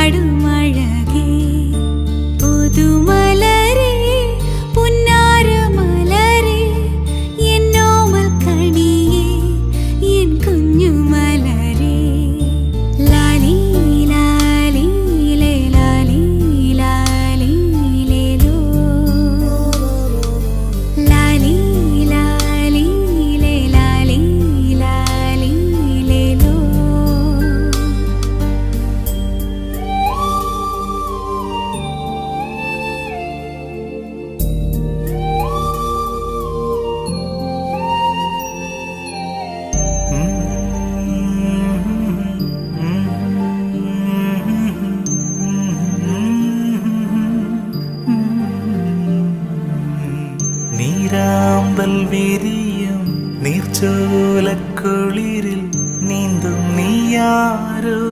പാടുമഴകേ പുതുമലരേ പുന്നാരമലരേ എന്നോമൽ കണിയേ N കുഞ്ഞുമലരേ Lali Lali ലേ ലാലി ലാലി ലേലോ ലാലി ലാലി ലേ ലാലി ലാലി ലേലോ നീരാമ്പൽ വിരിയും നീർച്ചോലക്കുളിരിൽ നീന്തും നീയാരോ